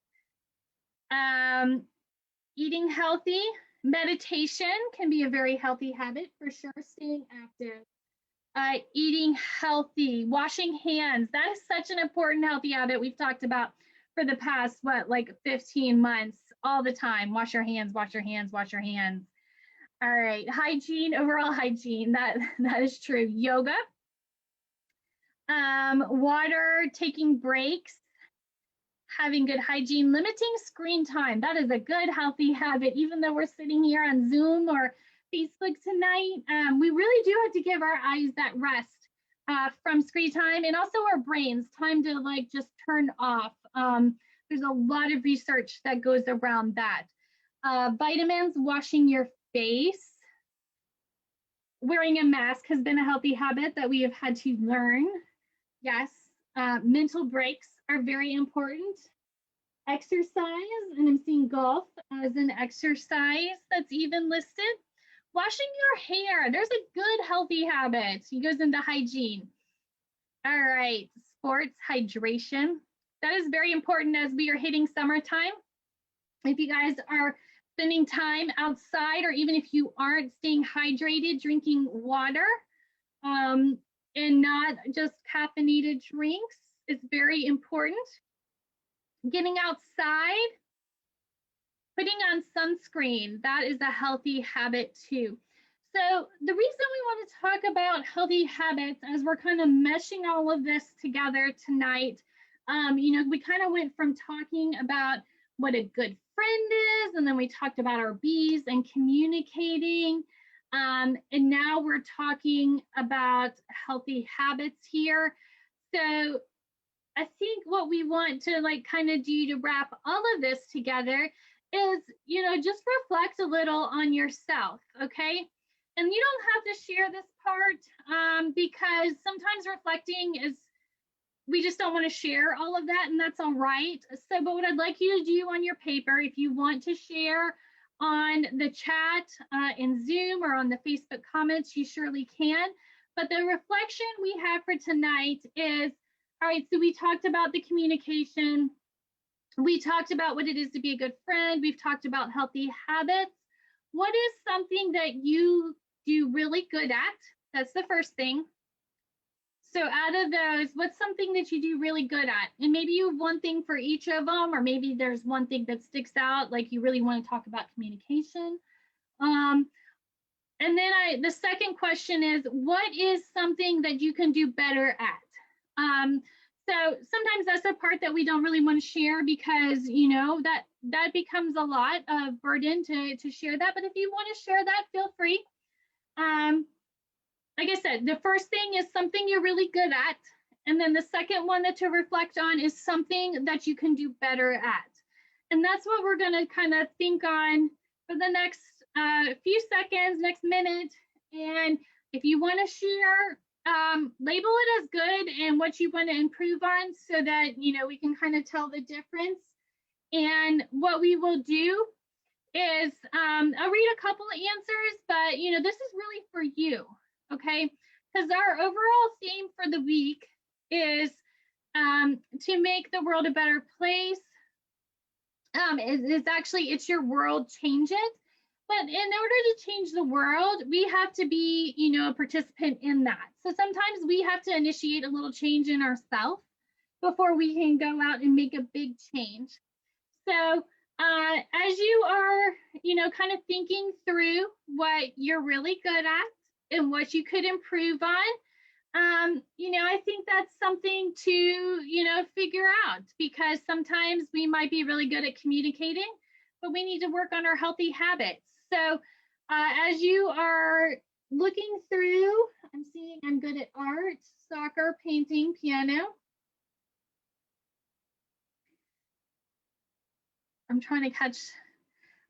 A: eating healthy, meditation can be a very healthy habit for sure, staying active. Eating healthy, washing hands, that is such an important healthy habit we've talked about for the past, like 15 months, all the time. Wash your hands, wash your hands, wash your hands. All right, hygiene, overall hygiene, that is true. Yoga, water, taking breaks, having good hygiene, limiting screen time. That is a good healthy habit. Even though we're sitting here on Zoom or Facebook tonight, we really do have to give our eyes that rest from screen time, and also our brains time to like just turn off. There's a lot of research that goes around that. Vitamins, washing your face. Wearing a mask has been a healthy habit that we have had to learn. Yes, mental breaks are very important. Exercise, and I'm seeing golf as an exercise that's even listed. Washing your hair, there's a good healthy habit. It goes into hygiene. All right, sports, hydration. That is very important as we are hitting summertime. If you guys are spending time outside, or even if you aren't, staying hydrated, drinking water, and not just caffeinated drinks is very important. Getting outside, putting on sunscreen, that is a healthy habit too. So the reason we want to talk about healthy habits as we're kind of meshing all of this together tonight, we kind of went from talking about what a good friend is, and then we talked about our bees and communicating, and now we're talking about healthy habits here. So I think what we want to like kind of do to wrap all of this together is, just reflect a little on yourself, okay? And you don't have to share this part because sometimes reflecting is, we just don't want to share all of that, and that's all right. So, but what I'd like you to do on your paper, if you want to share on the chat in Zoom or on the Facebook comments, you surely can. But the reflection we have for tonight is, all right, so we talked about the communication. We talked about what it is to be a good friend. We've talked about healthy habits. What is something that you do really good at? That's the first thing. So out of those, what's something that you do really good at? And maybe you have one thing for each of them, or maybe there's one thing that sticks out, like you really want to talk about communication. And then the second question is, what is something that you can do better at? So sometimes that's a part that we don't really want to share because, you know, that becomes a lot of burden to share that. But if you want to share that, feel free. Like I said, the first thing is something you're really good at. And then the second one that to reflect on is something that you can do better at. And that's what we're going to kind of think on for the next few seconds, next minute. And if you want to share, label it as good and what you want to improve on so that, you know, we can kind of tell the difference. And what we will do is I'll read a couple of answers, but, you know, this is really for you. Okay, because our overall theme for the week is to make the world a better place. It's actually, it's your world, change it. But in order to change the world, we have to be, you know, a participant in that. So sometimes we have to initiate a little change in ourselves before we can go out and make a big change. So as you are, you know, kind of thinking through what you're really good at, and what you could improve on, you know, I think that's something to, you know, figure out, because sometimes we might be really good at communicating, but we need to work on our healthy habits. So as you are looking through, I'm seeing I'm good at art, soccer, painting, piano. I'm trying to catch,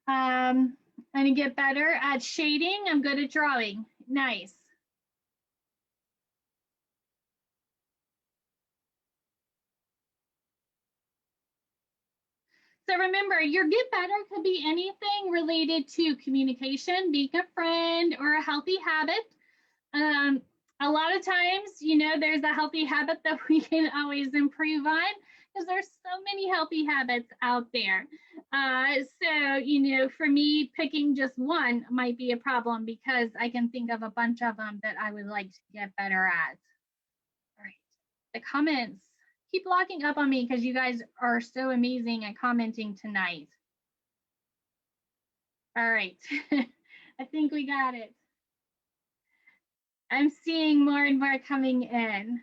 A: I'm going to get better at shading. I'm good at drawing. Nice. So remember, your get better could be anything related to communication, being a friend, or a healthy habit. A lot of times, you know, there's a healthy habit that we can always improve on because there's so many healthy habits out there. So, you know, for me, picking just one might be a problem because I can think of a bunch of them that I would like to get better at. All right, the comments keep locking up on me because you guys are so amazing at commenting tonight. All right, I think we got it. I'm seeing more and more coming in.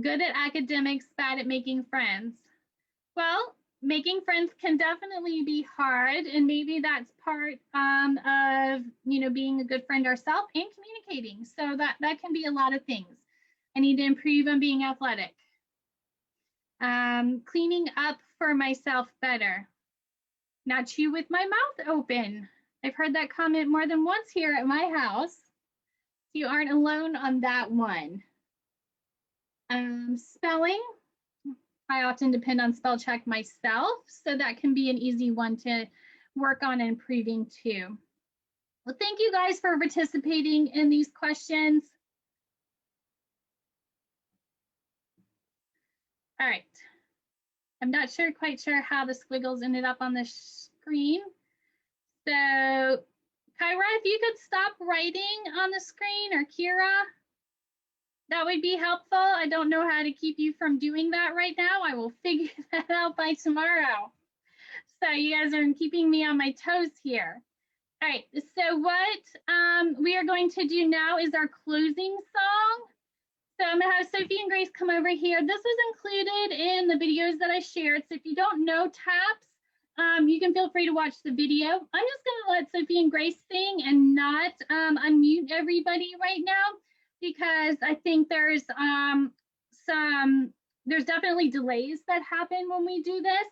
A: Good at academics, bad at making friends. Well, making friends can definitely be hard, and maybe that's part of, you know, being a good friend ourselves and communicating. So that can be a lot of things. I need to improve on being athletic. Cleaning up for myself better. Not chew with my mouth open. I've heard that comment more than once here at my house. You aren't alone on that one. Spelling. I often depend on spell check myself, so that can be an easy one to work on improving too. Well, thank you guys for participating in these questions. All right. I'm not quite sure how the squiggles ended up on the screen. So, Kyra, if you could stop writing on the screen, or Kira, that would be helpful. I don't know how to keep you from doing that right now. I will figure that out by tomorrow. So you guys are keeping me on my toes here. All right, so what we are going to do now is our closing song. So I'm gonna have Sophie and Grace come over here. This was included in the videos that I shared. So if you don't know taps, you can feel free to watch the video. I'm just gonna let Sophie and Grace sing and not unmute everybody right now, because I think there's definitely delays that happen when we do this.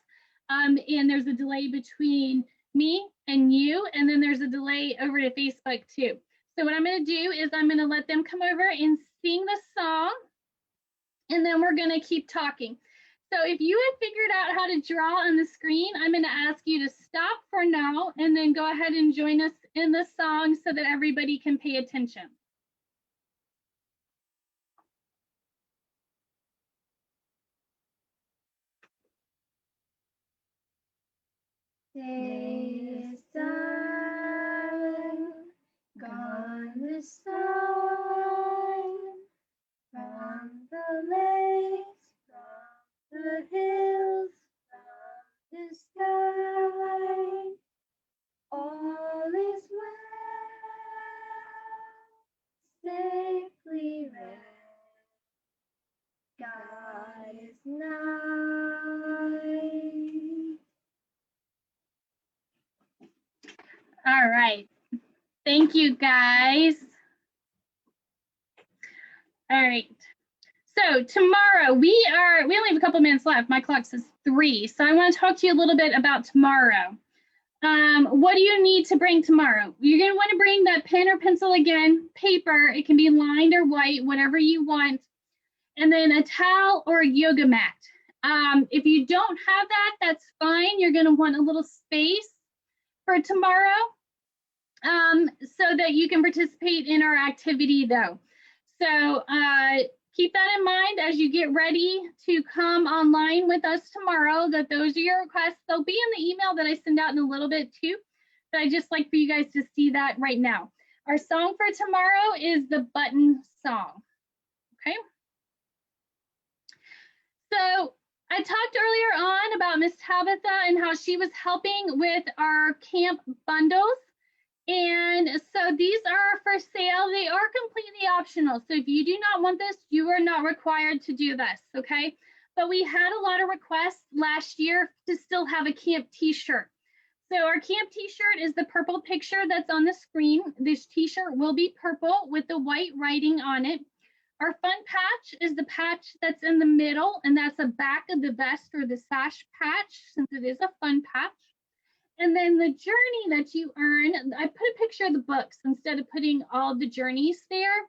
A: And there's a delay between me and you, and then there's a delay over to Facebook too. So what I'm going to do is I'm going to let them come over and sing the song, and then we're going to keep talking. So if you have figured out how to draw on the screen, I'm going to ask you to stop for now and then go ahead and join us in the song so that everybody can pay attention.
B: Day is done, gone the sun, from the lakes, from the hills, from the sky. All is well, safely rest. God is nigh.
A: All right. Thank you, guys. All right. So tomorrow we only have a couple minutes left. My clock says 3. So I want to talk to you a little bit about tomorrow. What do you need to bring tomorrow? You're going to want to bring that pen or pencil again, paper. It can be lined or white, whatever you want. And then a towel or a yoga mat. If you don't have that, that's fine. You're going to want a little space for tomorrow so that you can participate in our activity though. So keep that in mind as you get ready to come online with us tomorrow, that those are your requests. They'll be in the email that I send out in a little bit too, but I just like for you guys to see that right now. Our song for tomorrow is the button song, okay? So I talked earlier on about Miss Tabitha and how she was helping with our camp bundles. And so these are for sale. They are completely optional. So if you do not want this, you are not required to do this, okay? But we had a lot of requests last year to still have a camp t-shirt. So our camp t-shirt is the purple picture that's on the screen. This t-shirt will be purple with the white writing on it. Our fun patch is the patch that's in the middle, and that's the back of the vest or the sash patch, since it is a fun patch. And then the journey that you earn, I put a picture of the books instead of putting all the journeys there.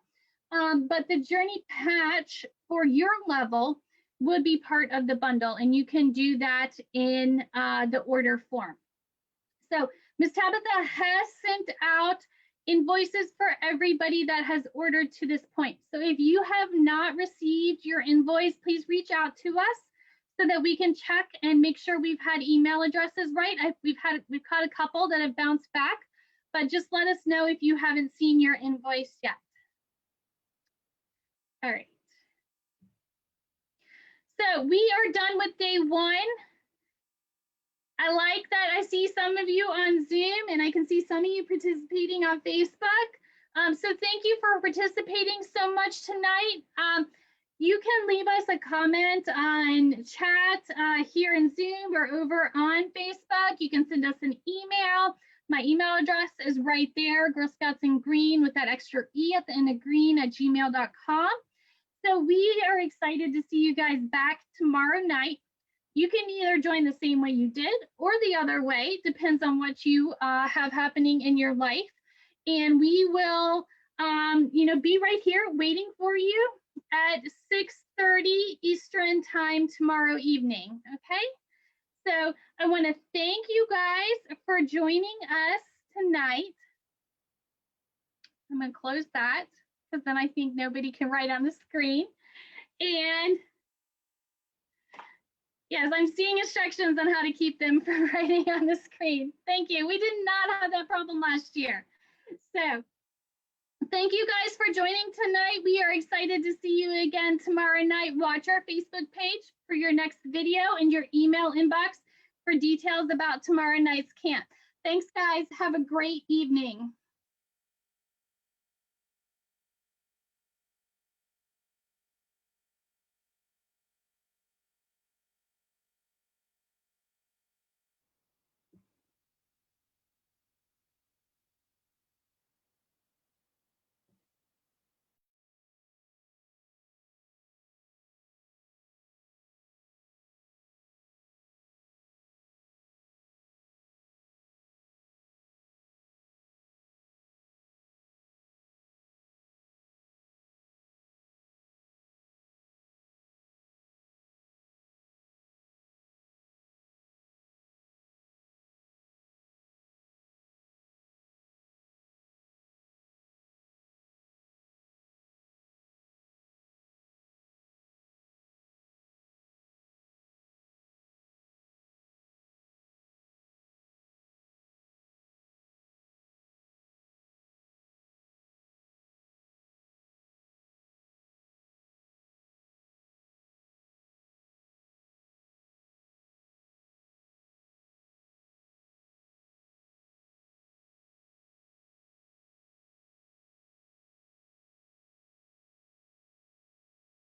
A: But the journey patch for your level would be part of the bundle, and you can do that in the order form. So Ms. Tabitha has sent out invoices for everybody that has ordered to this point. So if you have not received your invoice, please reach out to us so that we can check and make sure we've had email addresses right. We've caught a couple that have bounced back, but just let us know if you haven't seen your invoice yet. All right. So we are done with day 1. I like that I see some of you on Zoom, and I can see some of you participating on Facebook. So thank you for participating so much tonight. You can leave us a comment on chat here in Zoom or over on Facebook. You can send us an email. My email address is right there, Girl Scouts in Greene with that extra E at the end of greene@gmail.com. So we are excited to see you guys back tomorrow night. You can either join the same way you did or the other way, depends on what you have happening in your life. And we will, be right here waiting for you at 6:30 Eastern time tomorrow evening, okay? So I want to thank you guys for joining us tonight. I'm going to close that because then I think nobody can write on the screen. And yes, I'm seeing instructions on how to keep them from writing on the screen. Thank you. We did not have that problem last year. So thank you guys for joining tonight. We are excited to see you again tomorrow night. Watch our Facebook page for your next video and your email inbox for details about tomorrow night's camp. Thanks, guys. Have a great evening.